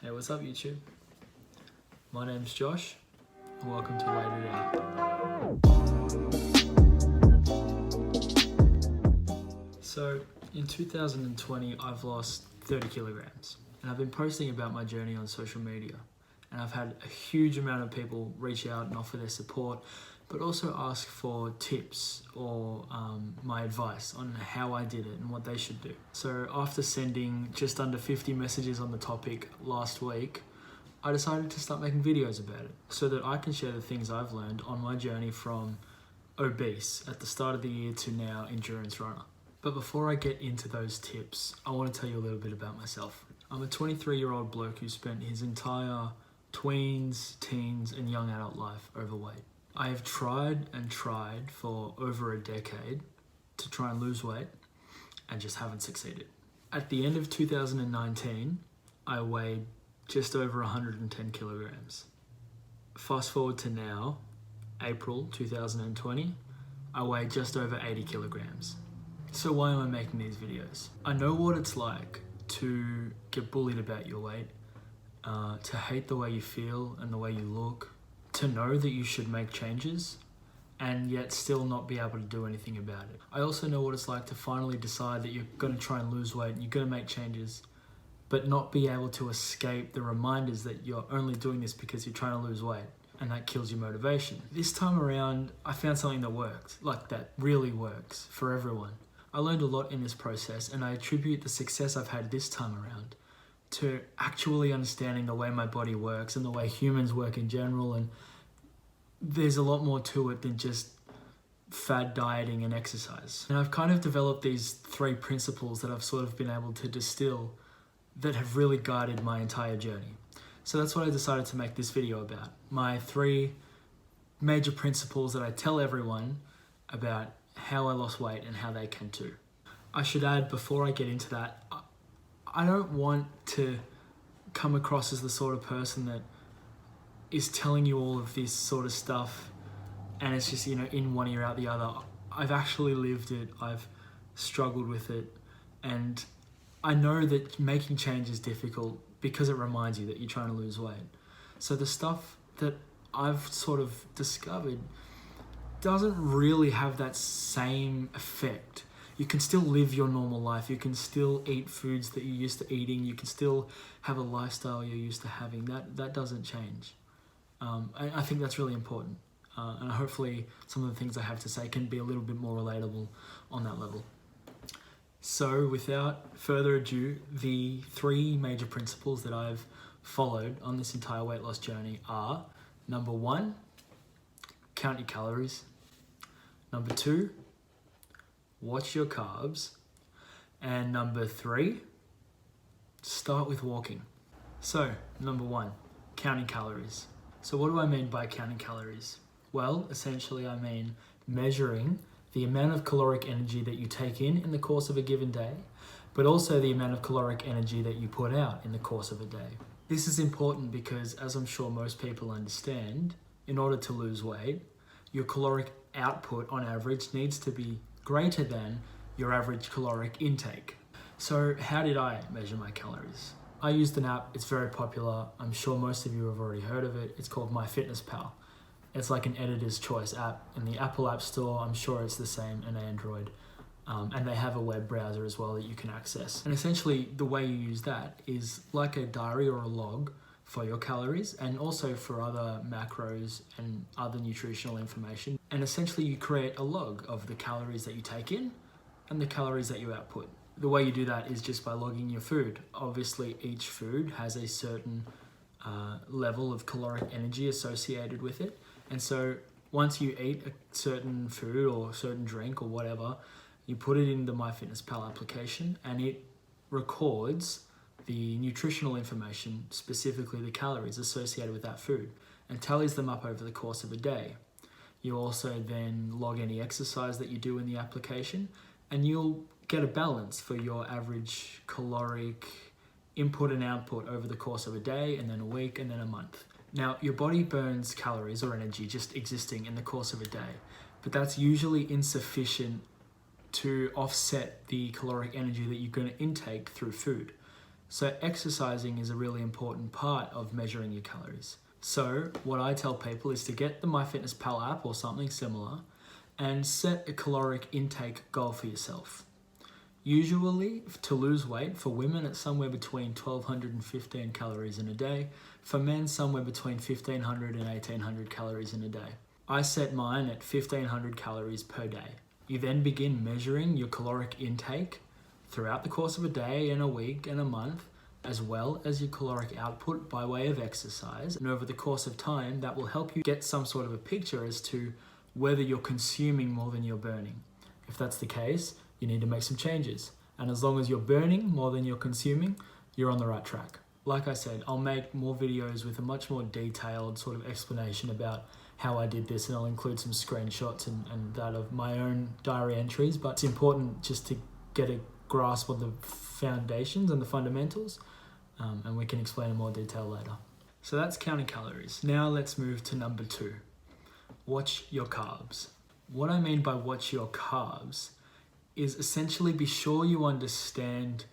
Hey, what's up YouTube? My name's Josh and welcome to Wait It Out. So in 2020 I've lost 30 kilograms and I've been posting about my journey on social media, and I've had a huge amount of people reach out and offer their support, but also ask for tips or my advice on how I did it and what they should do. So after sending just under 50 messages on the topic last week, I decided to start making videos about it so that I can share the things I've learned on my journey from obese at the start of the year to now endurance runner. But before I get into those tips, I want to tell you a little bit about myself. I'm a 23-year-old bloke who spent his entire tweens, teens and young adult life overweight. I have tried and tried for over a decade to try and lose weight and just haven't succeeded. At the end of 2019, I weighed just over 110 kilograms. Fast forward to now, April 2020, I weigh just over 80 kilograms. So why am I making these videos? I know what it's like to get bullied about your weight, to hate the way you feel and the way you look, to know that you should make changes and yet still not be able to do anything about it. I also know what it's like to finally decide that you're going to try and lose weight and you're going to make changes, but not be able to escape the reminders that you're only doing this because you're trying to lose weight, and that kills your motivation. This time around, I found something that worked, like that really works for everyone. I learned a lot in this process, and I attribute the success I've had this time around to actually understanding the way my body works and the way humans work in general. And there's a lot more to it than just fad dieting and exercise. And I've kind of developed these 3 principles that I've sort of been able to distill that have really guided my entire journey. So that's what I decided to make this video about. My 3 major principles that I tell everyone about how I lost weight and how they can too. I should add, before I get into that, I don't want to come across as the sort of person that is telling you all of this sort of stuff and it's just, in one ear out the other. I've actually lived it, I've struggled with it, and I know that making change is difficult because it reminds you that you're trying to lose weight. So the stuff that I've sort of discovered doesn't really have that same effect. You can still live your normal life. You can still eat foods that you're used to eating. You can still have a lifestyle you're used to having. That doesn't change. I think that's really important. And hopefully some of the things I have to say can be a little bit more relatable on that level. So without further ado, the 3 major principles that I've followed on this entire weight loss journey are: number 1, count your calories. Number 2, watch your carbs. And number 3, start with walking. So, number 1, counting calories. So what do I mean by counting calories? Well, essentially I mean measuring the amount of caloric energy that you take in the course of a given day, but also the amount of caloric energy that you put out in the course of a day. This is important because, as I'm sure most people understand, in order to lose weight, your caloric output on average needs to be greater than your average caloric intake. So how did I measure my calories? I used an app, it's very popular. I'm sure most of you have already heard of it. It's called MyFitnessPal. It's like an editor's choice app in the Apple App Store. I'm sure it's the same in Android. And they have a web browser as well that you can access. And essentially the way you use that is like a diary or a log for your calories, and also for other macros and other nutritional information. And essentially you create a log of the calories that you take in and the calories that you output. The way you do that is just by logging your food. Obviously each food has a certain level of caloric energy associated with it. And so once you eat a certain food or a certain drink or whatever, you put it in the MyFitnessPal application and it records the nutritional information, specifically the calories associated with that food, and tallies them up over the course of a day. You also then log any exercise that you do in the application, and you'll get a balance for your average caloric input and output over the course of a day, and then a week, and then a month. Now, your body burns calories or energy just existing in the course of a day, but that's usually insufficient to offset the caloric energy that you're going to intake through food. So exercising is a really important part of measuring your calories. So what I tell people is to get the MyFitnessPal app or something similar and set a caloric intake goal for yourself. Usually, to lose weight, for women, it's somewhere between 1,200 and 15 calories in a day. For men, somewhere between 1,500 and 1,800 calories in a day. I set mine at 1,500 calories per day. You then begin measuring your caloric intake throughout the course of a day and a week and a month, as well as your caloric output by way of exercise. And over the course of time, that will help you get some sort of a picture as to whether you're consuming more than you're burning. If that's the case, you need to make some changes. And as long as you're burning more than you're consuming, you're on the right track. Like I said, I'll make more videos with a much more detailed sort of explanation about how I did this, and I'll include some screenshots and that of my own diary entries. But it's important just to get a grasp of the foundations and the fundamentals, and we can explain in more detail later. So that's counting calories. Now let's move to number 2. Watch your carbs. What I mean by watch your carbs is essentially be sure you understand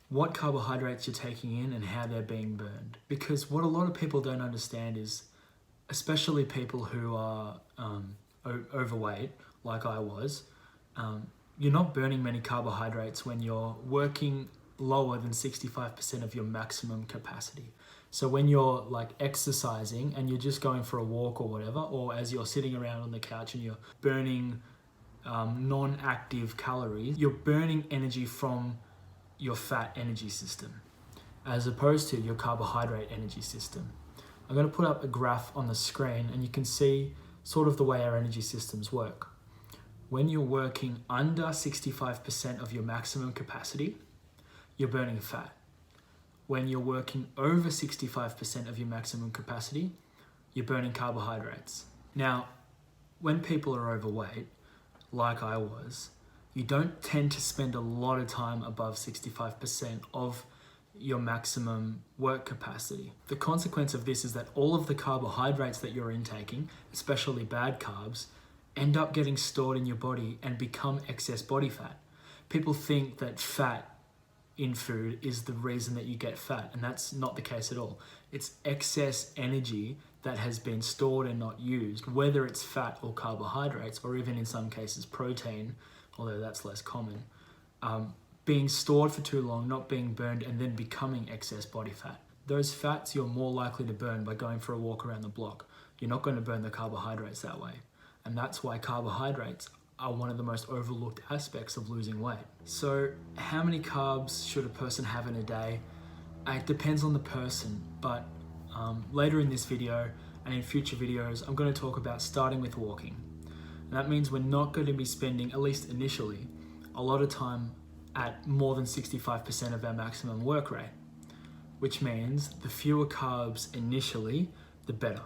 what carbohydrates you're taking in and how they're being burned. Because what a lot of people don't understand is, especially people who are overweight, like I was, you're not burning many carbohydrates when you're working lower than 65% of your maximum capacity. So when you're like exercising and you're just going for a walk or whatever, or as you're sitting around on the couch and you're burning non-active calories, you're burning energy from your fat energy system as opposed to your carbohydrate energy system. I'm going to put up a graph on the screen and you can see sort of the way our energy systems work. When you're working under 65% of your maximum capacity, you're burning fat. When you're working over 65% of your maximum capacity, you're burning carbohydrates. Now, when people are overweight, like I was, you don't tend to spend a lot of time above 65% of your maximum work capacity. The consequence of this is that all of the carbohydrates that you're intaking, especially bad carbs, end up getting stored in your body and become excess body fat. People think that fat in food is the reason that you get fat, and that's not the case at all. It's excess energy that has been stored and not used, whether it's fat or carbohydrates, or even in some cases protein, although that's less common, being stored for too long, not being burned, and then becoming excess body fat. Those fats you're more likely to burn by going for a walk around the block. You're not going to burn the carbohydrates that way. And that's why carbohydrates are one of the most overlooked aspects of losing weight. So how many carbs should a person have in a day? It depends on the person, but later in this video and in future videos, I'm going to talk about starting with walking. And that means we're not going to be spending, at least initially, a lot of time at more than 65% of our maximum work rate, which means the fewer carbs initially, the better.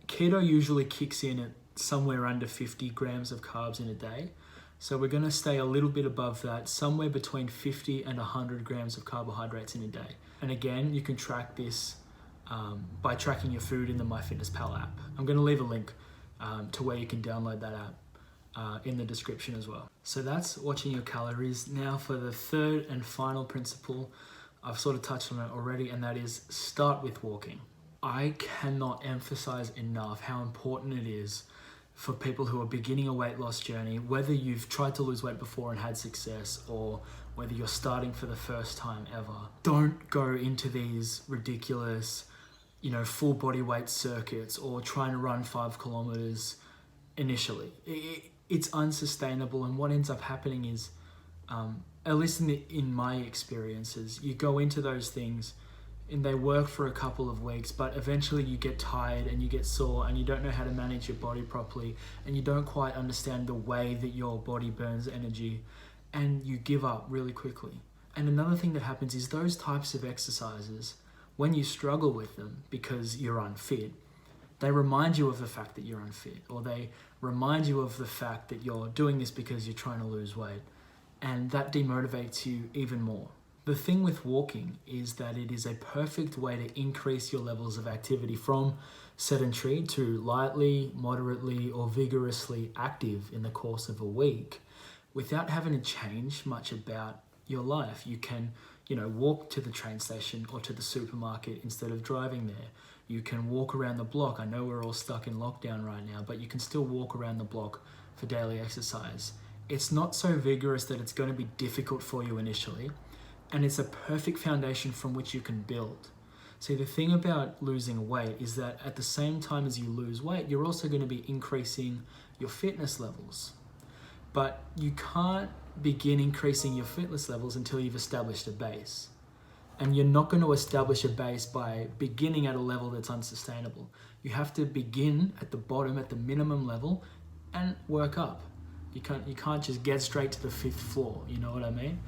Keto usually kicks in at somewhere under 50 grams of carbs in a day. So we're going to stay a little bit above that, somewhere between 50 and 100 grams of carbohydrates in a day. And again, you can track this by tracking your food in the MyFitnessPal app. I'm going to leave a link to where you can download that app in the description as well. So that's watching your calories. Now for the third and final principle, I've sort of touched on it already, and that is start with walking. I cannot emphasize enough how important it is for people who are beginning a weight loss journey, whether you've tried to lose weight before and had success, or whether you're starting for the first time ever. Don't go into these ridiculous, full body weight circuits or trying to run 5 kilometers initially. It's unsustainable, and what ends up happening is, at least in my experiences, you go into those things and they work for a couple of weeks, but eventually you get tired and you get sore and you don't know how to manage your body properly, and you don't quite understand the way that your body burns energy, and you give up really quickly. And another thing that happens is those types of exercises, when you struggle with them because you're unfit, they remind you of the fact that you're unfit, or they remind you of the fact that you're doing this because you're trying to lose weight, and that demotivates you even more. The thing with walking is that it is a perfect way to increase your levels of activity from sedentary to lightly, moderately, or vigorously active in the course of a week without having to change much about your life. You can walk to the train station or to the supermarket instead of driving there. You can walk around the block. I know we're all stuck in lockdown right now, but you can still walk around the block for daily exercise. It's not so vigorous that it's going to be difficult for you initially, and it's a perfect foundation from which you can build. See, the thing about losing weight is that at the same time as you lose weight, you're also going to be increasing your fitness levels. But you can't begin increasing your fitness levels until you've established a base. And you're not going to establish a base by beginning at a level that's unsustainable. You have to begin at the bottom, at the minimum level, and work up. You can't just get straight to the 5th floor, you know what I mean?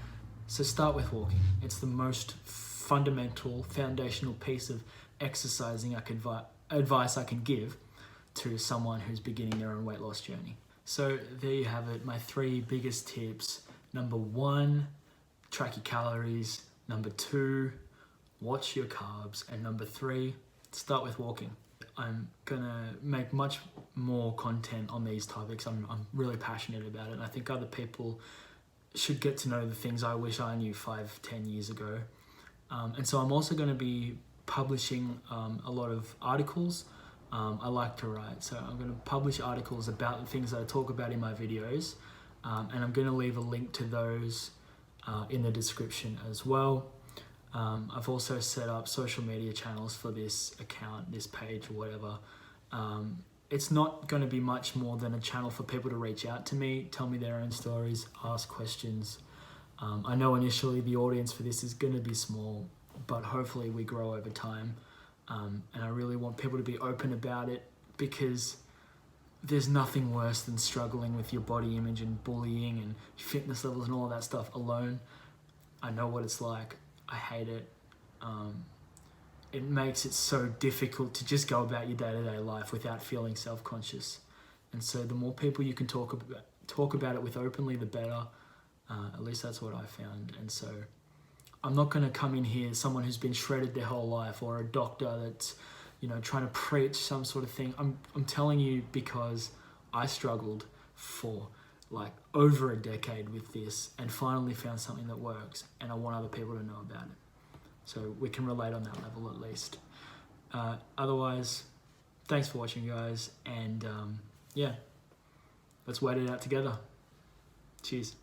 So start with walking. It's the most fundamental, foundational piece of exercising advice I can give to someone who's beginning their own weight loss journey. So there you have it, my 3 biggest tips. Number 1, track your calories. Number 2, watch your carbs. And number 3, start with walking. I'm gonna make much more content on these topics. I'm really passionate about it, and I think other people should get to know the things I wish I knew 5-10 years ago. And so I'm also going to be publishing a lot of articles. I like to write, so I'm going to publish articles about the things that I talk about in my videos, and I'm going to leave a link to those in the description as well. I've also set up social media channels for this account, this page, or whatever. It's not going to be much more than a channel for people to reach out to me, tell me their own stories, ask questions. I know initially the audience for this is going to be small, but hopefully we grow over time. And I really want people to be open about it, because there's nothing worse than struggling with your body image and bullying and fitness levels and all of that stuff alone. I know what it's like. I hate it. It makes it so difficult to just go about your day-to-day life without feeling self-conscious. And so the more people you can talk about it with openly, the better. At least that's what I found. And so I'm not going to come in here as someone who's been shredded their whole life, or a doctor that's trying to preach some sort of thing. I'm telling you because I struggled for like over a decade with this and finally found something that works, and I want other people to know about it, so we can relate on that level at least. Otherwise, thanks for watching, guys, and yeah, let's wait it out together. Cheers.